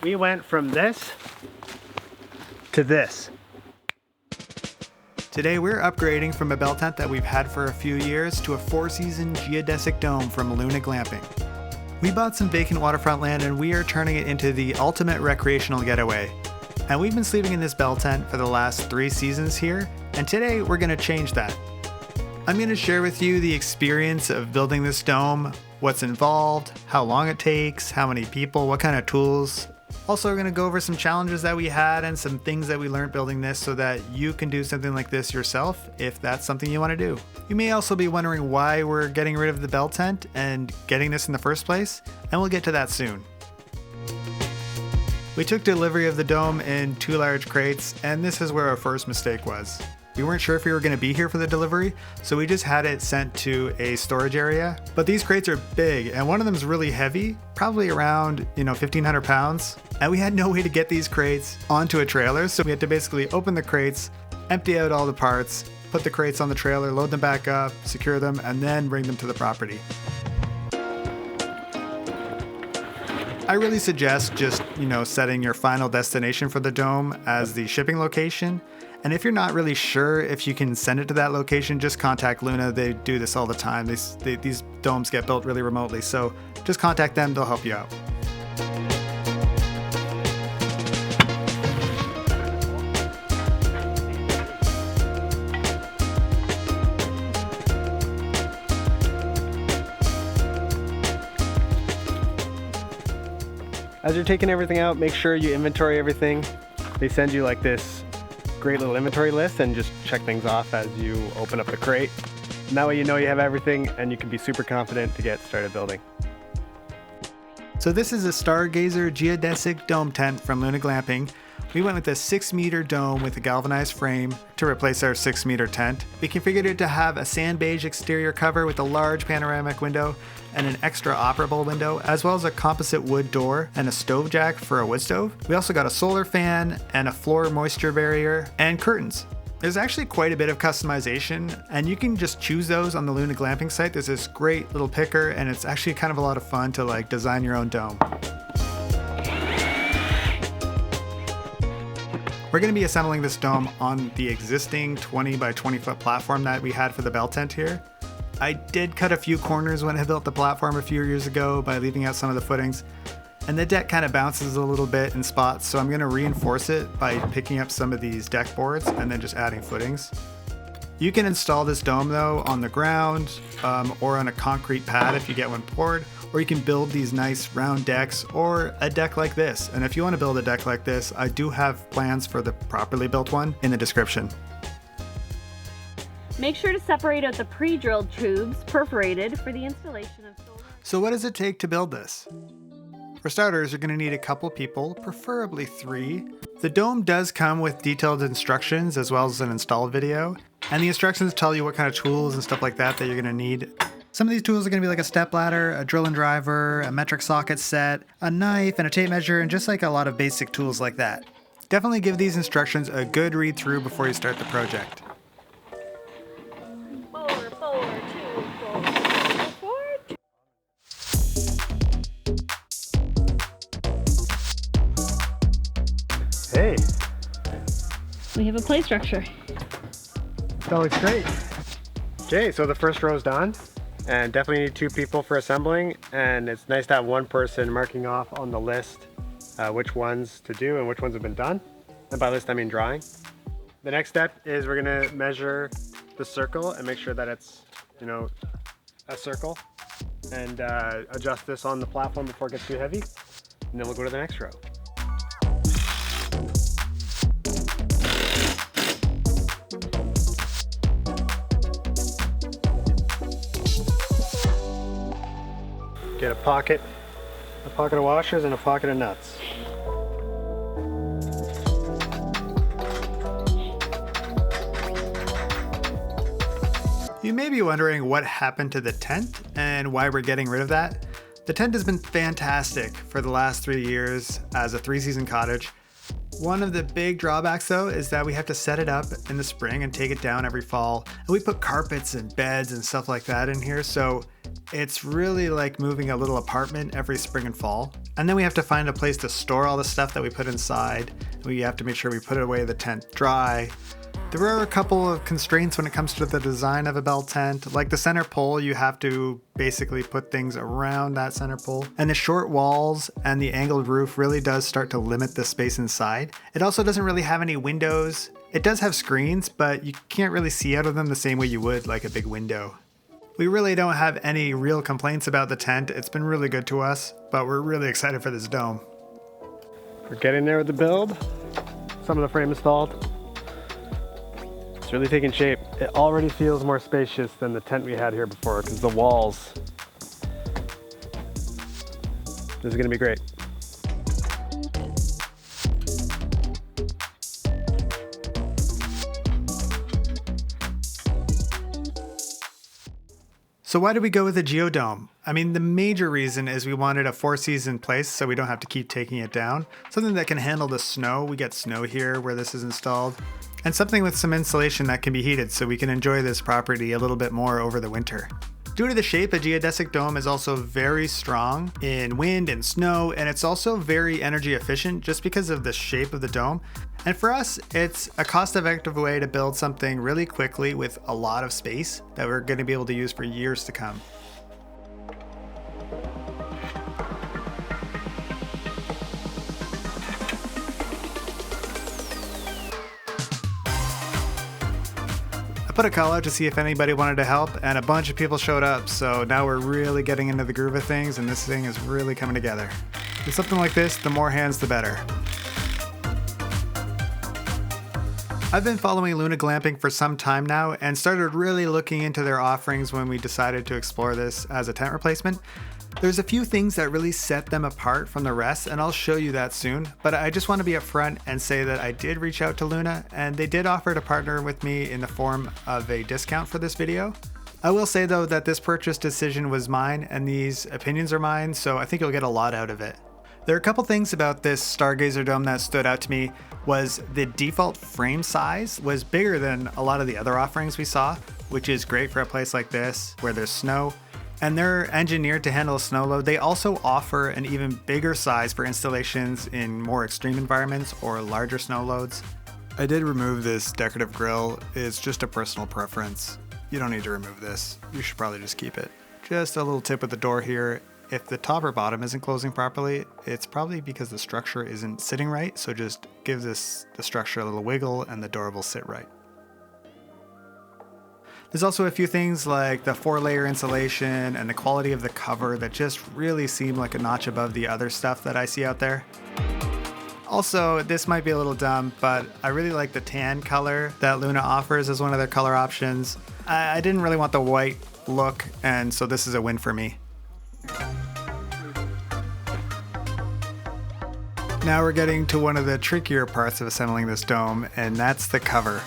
we went from this to this. Today we're upgrading from a bell tent that we've had for a few years to a 4-season geodesic dome from Luna Glamping. We bought some vacant waterfront land and we are turning it into the ultimate recreational getaway. And we've been sleeping in this bell tent for the last 3 seasons here, and today we're going to change that. I'm going to share with you the experience of building this dome, what's involved, how long it takes, how many people, what kind of tools. Also, we're going to go over some challenges that we had and some things that we learned building this so that you can do something like this yourself if that's something you want to do. You may also be wondering why we're getting rid of the bell tent and getting this in the first place, and we'll get to that soon. We took delivery of the dome in 2 large crates, and this is where our first mistake was. We weren't sure if we were going to be here for the delivery, so we just had it sent to a storage area. But these crates are big, and one of them is really heavy, probably around 1,500 pounds. And we had no way to get these crates onto a trailer, so we had to basically open the crates, empty out all the parts, put the crates on the trailer, load them back up, secure them, and then bring them to the property. I really suggest just, setting your final destination for the dome as the shipping location. And if you're not really sure if you can send it to that location, just contact Luna. They do this all the time. These domes get built really remotely, so just contact them, they'll help you out. As you're taking everything out, make sure you inventory everything. They send you like this great little inventory list and just check things off as you open up the crate. And that way you know you have everything and you can be super confident to get started building. So this is a Stargazer geodesic dome tent from Luna Glamping. We went with a 6-meter dome with a galvanized frame to replace our 6-meter tent. We configured it to have a sand beige exterior cover with a large panoramic window and an extra operable window, as well as a composite wood door and a stove jack for a wood stove. We also got a solar fan and a floor moisture barrier and curtains. There's actually quite a bit of customization, and you can just choose those on the Luna Glamping site. There's this great little picker, and it's actually kind of a lot of fun to design your own dome. We're going to be assembling this dome on the existing 20 by 20 foot platform that we had for the bell tent here. I did cut a few corners when I built the platform a few years ago by leaving out some of the footings, and the deck kind of bounces a little bit in spots, so I'm going to reinforce it by picking up some of these deck boards and then just adding footings. You can install this dome though on the ground or on a concrete pad if you get one poured, or you can build these nice round decks or a deck like this. And if you want to build a deck like this, I do have plans for the properly built one in the description. Make sure to separate out the pre-drilled tubes perforated for the installation of solar. So what does it take to build this? For starters, you're going to need a couple people, preferably 3. The dome does come with detailed instructions as well as an install video, and the instructions tell you what kind of tools and stuff like that you're going to need. Some of these tools are going to be like a step ladder, a drill and driver, a metric socket set, a knife, and a tape measure, and just a lot of basic tools like that. Definitely give these instructions a good read through before you start the project. 4, 4, 2, 4, 4, 2. Hey, We have a play structure. that looks great. Okay, so the first row is done, and definitely need 2 people for assembling, and it's nice to have one person marking off on the list which ones to do and which ones have been done. And by list I mean drawing. The next step is we're gonna measure the circle and make sure that it's a circle, and adjust this on the platform before it gets too heavy, and then we'll go to the next row. Get a pocket of washers and a pocket of nuts. You may be wondering what happened to the tent and why we're getting rid of that. The tent has been fantastic for the last 3 years as a 3-season cottage. One of the big drawbacks though is that we have to set it up in the spring and take it down every fall. And we put carpets and beds and stuff like that in here, so it's really like moving a little apartment every spring and fall. And then we have to find a place to store all the stuff that we put inside. We have to make sure we put away the tent dry. There are a couple of constraints when it comes to the design of a bell tent. Like the center pole, you have to basically put things around that center pole. And the short walls and the angled roof really does start to limit the space inside. It also doesn't really have any windows. It does have screens, but you can't really see out of them the same way you would like a big window. We really don't have any real complaints about the tent. It's been really good to us, but we're really excited for this dome. We're getting there with the build. Some of the frame installed. It's really taking shape. It already feels more spacious than the tent we had here before because the walls. This is gonna be great. So why did we go with a geodome? I mean, the major reason is we wanted a 4-season place so we don't have to keep taking it down. Something that can handle the snow. We get snow here where this is installed. And something with some insulation that can be heated so we can enjoy this property a little bit more over the winter. Due to the shape, a geodesic dome is also very strong in wind and snow, and it's also very energy efficient just because of the shape of the dome. And for us, it's a cost-effective way to build something really quickly with a lot of space that we're going to be able to use for years to come. I put a call out to see if anybody wanted to help, and a bunch of people showed up, so now we're really getting into the groove of things, and this thing is really coming together. With something like this, the more hands the better. I've been following Luna Glamping for some time now and started really looking into their offerings when we decided to explore this as a tent replacement. There's a few things that really set them apart from the rest, and I'll show you that soon, but I just want to be upfront and say that I did reach out to Luna, and they did offer to partner with me in the form of a discount for this video. I will say though that this purchase decision was mine and these opinions are mine, so I think you'll get a lot out of it. There are a couple things about this Stargazer dome that stood out to me. Was the default frame size was bigger than a lot of the other offerings we saw, which is great for a place like this where there's snow. And they're engineered to handle a snow load. They also offer an even bigger size for installations in more extreme environments or larger snow loads. I did remove this decorative grill. It's just a personal preference. You don't need to remove this. You should probably just keep it. Just a little tip with the door here. If the top or bottom isn't closing properly, it's probably because the structure isn't sitting right. So just give the structure a little wiggle and the door will sit right. There's also a few things like the 4-layer insulation and the quality of the cover that just really seem like a notch above the other stuff that I see out there. Also, this might be a little dumb, but I really like the tan color that Luna offers as one of their color options. I didn't really want the white look, and so this is a win for me. Now we're getting to one of the trickier parts of assembling this dome, and that's the cover.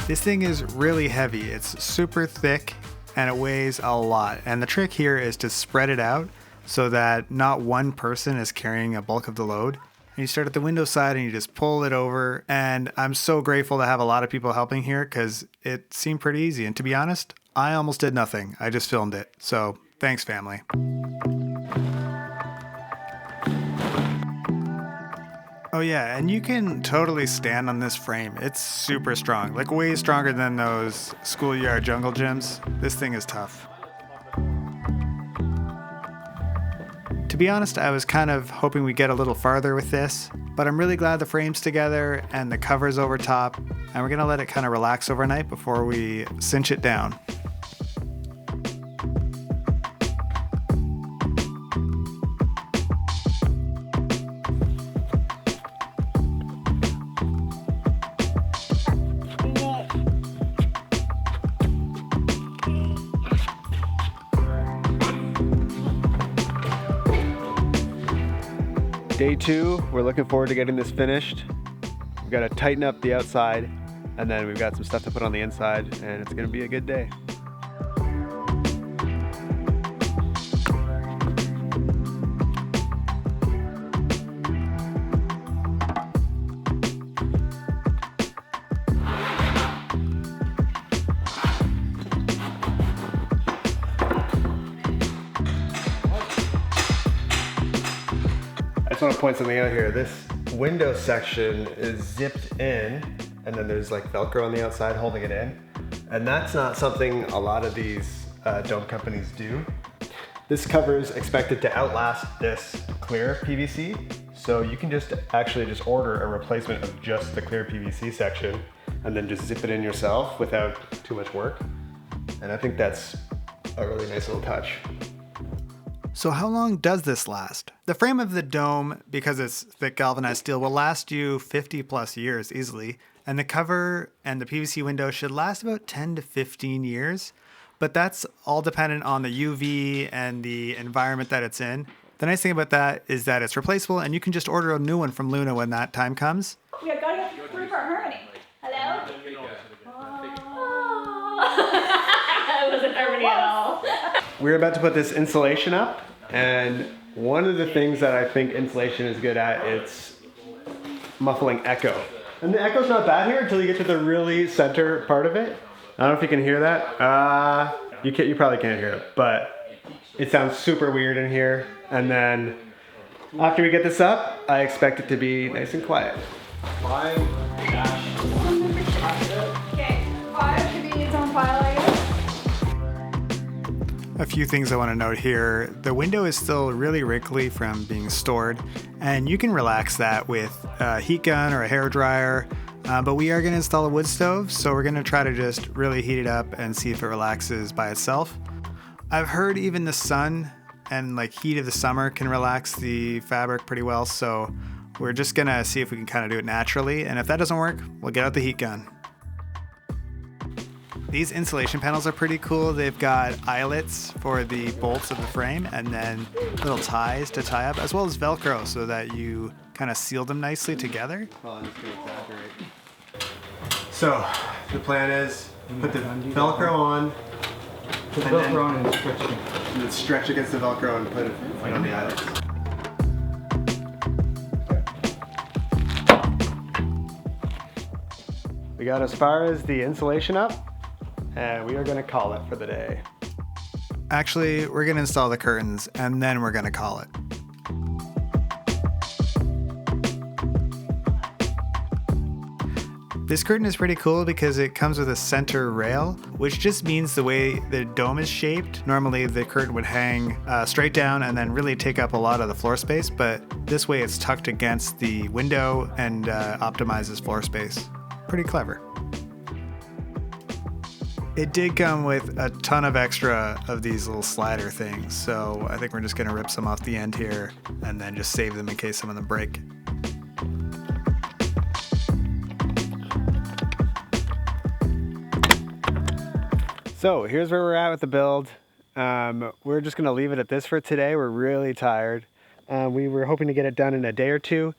This thing is really heavy. It's super thick and it weighs a lot. And the trick here is to spread it out so that not one person is carrying a bulk of the load. And you start at the window side and you just pull it over. And I'm so grateful to have a lot of people helping here because it seemed pretty easy. And to be honest, I almost did nothing. I just filmed it. So thanks, family. Oh yeah, and you can totally stand on this frame. It's super strong, like way stronger than those schoolyard jungle gyms. This thing is tough. To be honest, I was kind of hoping we'd get a little farther with this, but I'm really glad the frame's together and the cover's over top, and we're gonna let it kind of relax overnight before we cinch it down. Day 2, we're looking forward to getting this finished. We've got to tighten up the outside, and then we've got some stuff to put on the inside, and it's going to be a good day. want to point something out here. This window section is zipped in, and then there's like Velcro on the outside holding it in. And that's not something a lot of these dome companies do. This cover is expected to outlast this clear PVC. So you can just order a replacement of just the clear PVC section and then just zip it in yourself without too much work. And I think that's a really nice little touch. So how long does this last? The frame of the dome, because it's thick galvanized steel, will last you 50 plus years easily. And the cover and the PVC window should last about 10 to 15 years. But that's all dependent on the UV and the environment that it's in. The nice thing about that is that it's replaceable and you can just order a new one from Luna when that time comes. We are going to free for harmony. Hello? It wasn't harmony at all. We're about to put this insulation up, and one of the things that I think insulation is good at, it's muffling echo. And the echo's not bad here until you get to the really center part of it. I don't know if you can hear that. You probably can't hear it, but it sounds super weird in here. And then after we get this up, I expect it to be nice and quiet. Okay, 5 should be its own file, I guess. A few things I want to note here. The window is still really wrinkly from being stored, and you can relax that with a heat gun or a hair dryer. But we are going to install a wood stove, so we're going to try to just really heat it up and see if it relaxes by itself. I've heard even the sun and like heat of the summer can relax the fabric pretty well, so we're just going to see if we can kind of do it naturally, and if that doesn't work, we'll get out the heat gun. These insulation panels are pretty cool. They've got eyelets for the bolts of the frame and then little ties to tie up, as well as Velcro so that you kind of seal them nicely together. Well, I'm just gonna exaggerate. So the plan is put the Velcro on, Put the Velcro on and stretch it. and then stretch against the Velcro and put it on the eyelets. We got as far as the insulation up, and we are going to call it for the day. Actually, we're going to install the curtains and then we're going to call it. This curtain is pretty cool because it comes with a center rail, which just means the way the dome is shaped. Normally the curtain would hang straight down and then really take up a lot of the floor space, but this way it's tucked against the window and optimizes floor space. Pretty clever. It did come with a ton of extra of these little slider things, so I think we're just going to rip some off the end here and then just save them in case some of them break. So here's where we're at with the build. We're just going to leave it at this for today. We're really tired. We were hoping to get it done in a day or two,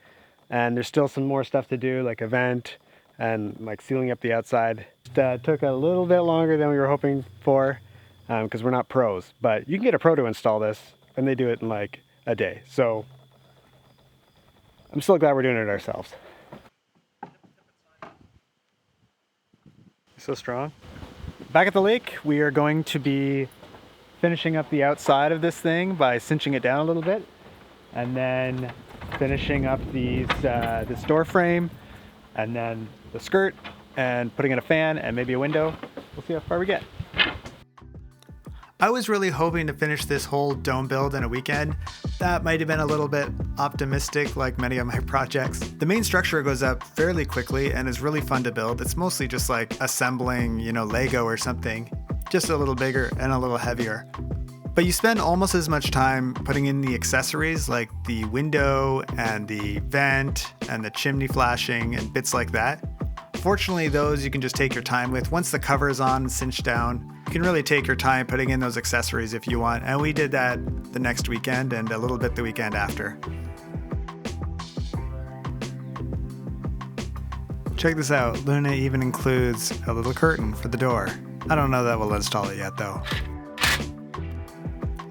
and there's still some more stuff to do, like a vent and like sealing up the outside. It took a little bit longer than we were hoping for because we're not pros, but you can get a pro to install this and they do it in like a day. So I'm still glad we're doing it ourselves. So strong. Back at the lake, we are going to be finishing up the outside of this thing by cinching it down a little bit and then finishing up this door frame and then the skirt and putting in a fan and maybe a window. We'll see how far we get. I was really hoping to finish this whole dome build in a weekend. That might have been a little bit optimistic like many of my projects. The main structure goes up fairly quickly and is really fun to build. It's mostly just like assembling, Lego or something, just a little bigger and a little heavier. But you spend almost as much time putting in the accessories like the window and the vent and the chimney flashing and bits like that. Fortunately, those you can just take your time with. Once the cover is on and cinched down, you can really take your time putting in those accessories if you want. And we did that the next weekend and a little bit the weekend after. Check this out. Luna even includes a little curtain for the door. I don't know that we'll install it yet though.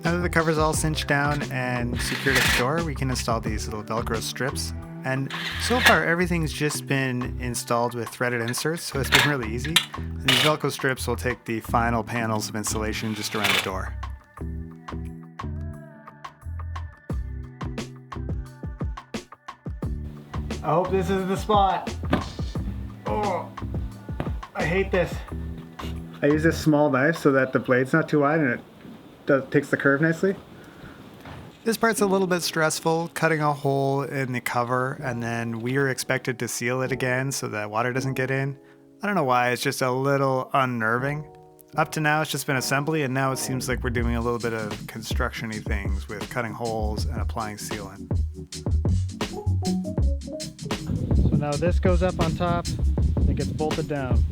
Now that the cover's all cinched down and secured at the door, we can install these little Velcro strips. And so far, everything's just been installed with threaded inserts, so it's been really easy. And these Velcro strips will take the final panels of insulation just around the door. I hope this is the spot. Oh, I hate this. I use this small knife so that the blade's not too wide and it takes the curve nicely. This part's a little bit stressful, cutting a hole in the cover, and then we are expected to seal it again so that water doesn't get in. I don't know why, it's just a little unnerving. Up to now, it's just been assembly, and now it seems like we're doing a little bit of construction-y things with cutting holes and applying sealant. So now this goes up on top, it gets bolted down.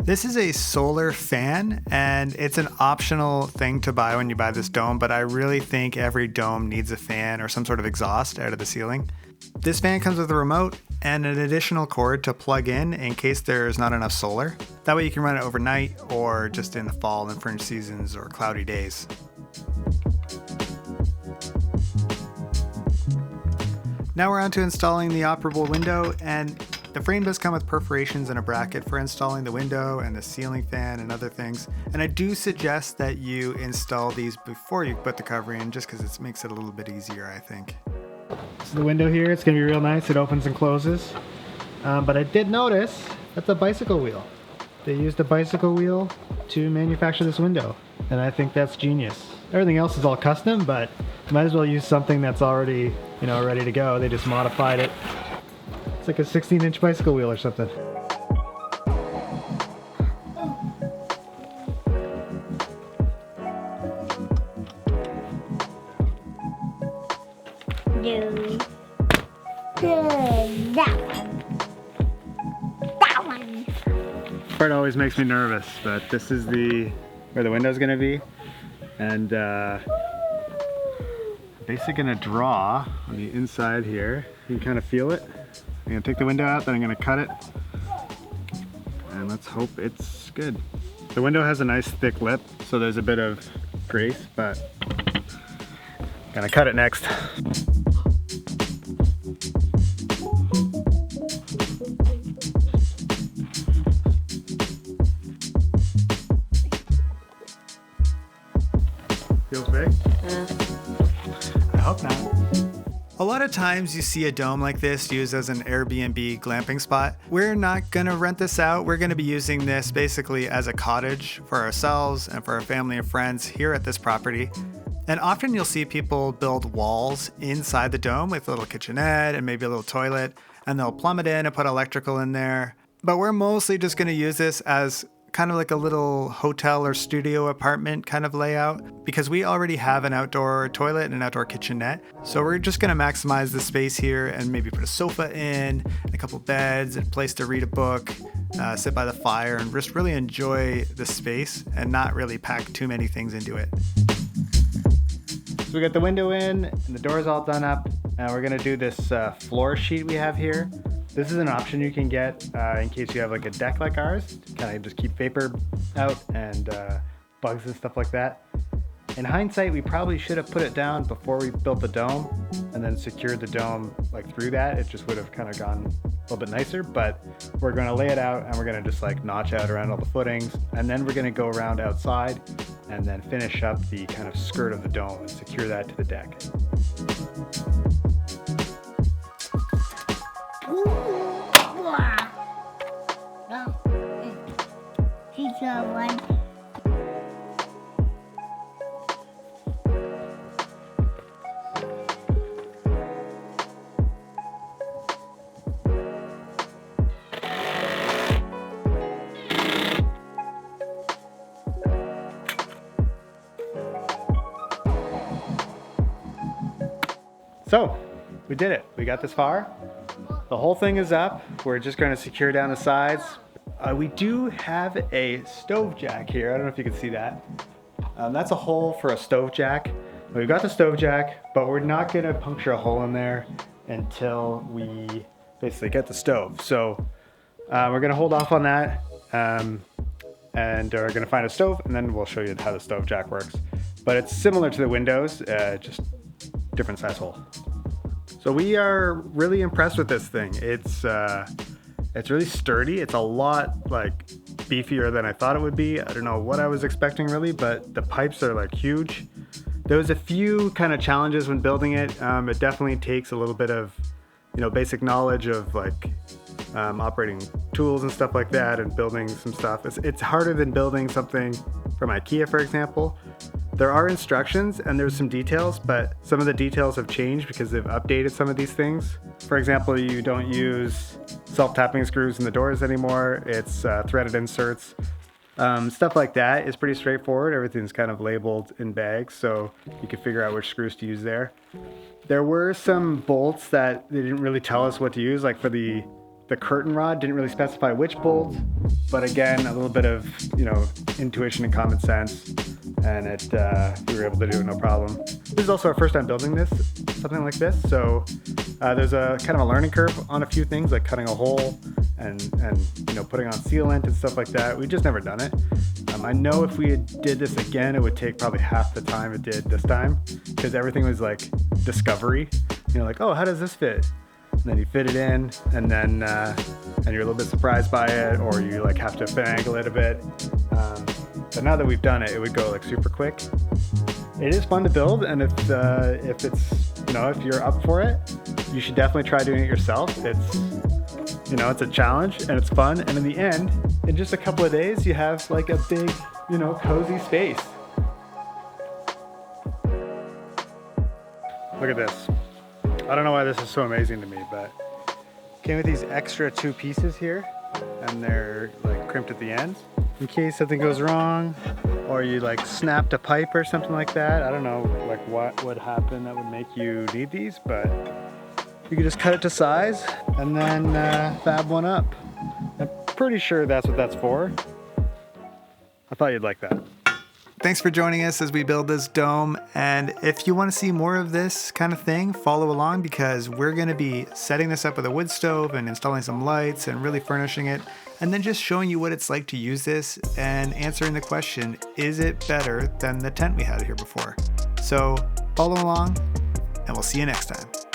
This is a solar fan, and it's an optional thing to buy when you buy this dome, but I really think every dome needs a fan or some sort of exhaust out of the ceiling. This fan comes with a remote and an additional cord to plug in case there's not enough solar. That way you can run it overnight or just in the fall and fringe seasons or cloudy days. Now we're on to installing the operable window, and the frame does come with perforations and a bracket for installing the window and the ceiling fan and other things. And I do suggest that you install these before you put the cover in, just because it makes it a little bit easier, I think. So the window here, it's gonna be real nice. It opens and closes. But I did notice that's a bicycle wheel. They used a bicycle wheel to manufacture this window, and I think that's genius. Everything else is all custom, but might as well use something that's already, ready to go. They just modified it. It's like a 16-inch bicycle wheel or something. That one. Part always makes me nervous, but this is where the window's gonna be, and basically gonna draw on the inside here. You can kind of feel it. I'm gonna take the window out, then I'm gonna cut it, and let's hope it's good. The window has a nice thick lip, so there's a bit of grace, but I'm gonna cut it next. Feels big? I hope not. A lot of times you see a dome like this used as an Airbnb glamping spot. We're not gonna rent this out. We're gonna be using this basically as a cottage for ourselves and for our family and friends here at this property. And often you'll see people build walls inside the dome with a little kitchenette and maybe a little toilet, and they'll plumb it in and put electrical in there. But we're mostly just gonna use this as kind of like a little hotel or studio apartment kind of layout, because we already have an outdoor toilet and an outdoor kitchenette. So we're just gonna maximize the space here and maybe put a sofa in, and a couple beds, and a place to read a book, sit by the fire, and just really enjoy the space and not really pack too many things into it. So we got the window in and the door's all done up, and we're gonna do this floor sheet we have here. This is an option you can get in case you have like a deck like ours, to kind of just keep vapor out and bugs and stuff like that. In hindsight, we probably should have put it down before we built the dome and then secured the dome like through that. It just would have kind of gone a little bit nicer, but we're going to lay it out and we're going to just like notch out around all the footings, and then we're going to go around outside and then finish up the kind of skirt of the dome and secure that to the deck. He's got one. So, we did it. We got this far. The whole thing is up. We're just going to secure down the sides. We do have a stove jack here. I don't know if you can see that. That's a hole for a stove jack. We've got the stove jack, but we're not going to puncture a hole in there until we basically get the stove. So we're going to hold off on that, and we're going to find a stove, and then we'll show you how the stove jack works. But it's similar to the windows, just different size hole. So we are really impressed with this thing. It's really sturdy. It's a lot like beefier than I thought it would be. I don't know what I was expecting really, but the pipes are like huge. There was a few kind of challenges when building it. It definitely takes a little bit of, basic knowledge of like operating tools and stuff like that, and building some stuff. It's harder than building something from IKEA, for example. There are instructions and there's some details, but some of the details have changed because they've updated some of these things. For example, you don't use self-tapping screws in the doors anymore. It's threaded inserts. Stuff like that is pretty straightforward. Everything's kind of labeled in bags, so you can figure out which screws to use there. There were some bolts that they didn't really tell us what to use, like for the curtain rod, didn't really specify which bolt, but again, a little bit of, intuition and common sense, and we were able to do it no problem. This is also our first time building something like this, so there's a kind of a learning curve on a few things, like cutting a hole and putting on sealant and stuff like that. We've just never done it. I know if we did this again, it would take probably half the time it did this time, because everything was like discovery. Like, oh, how does this fit? And then you fit it in, and then and you're a little bit surprised by it, or you like have to finagle it a bit. But now that we've done it, it would go like super quick. It is fun to build, and if you're up for it, you should definitely try doing it yourself. It's a challenge and it's fun, and in the end, in just a couple of days, you have like a big, cozy space. Look at this. I don't know why this is so amazing to me, but came with these extra 2 pieces here, and they're like crimped at the ends in case something goes wrong, or you like snapped a pipe or something like that. I don't know like what would happen that would make you need these, but you can just cut it to size and then fab one up. I'm pretty sure that's what that's for. I thought you'd like that. Thanks for joining us as we build this dome, and if you want to see more of this kind of thing, follow along, because we're going to be setting this up with a wood stove and installing some lights and really furnishing it, and then just showing you what it's like to use this and answering the question, is it better than the tent we had here before? So follow along, and we'll see you next time.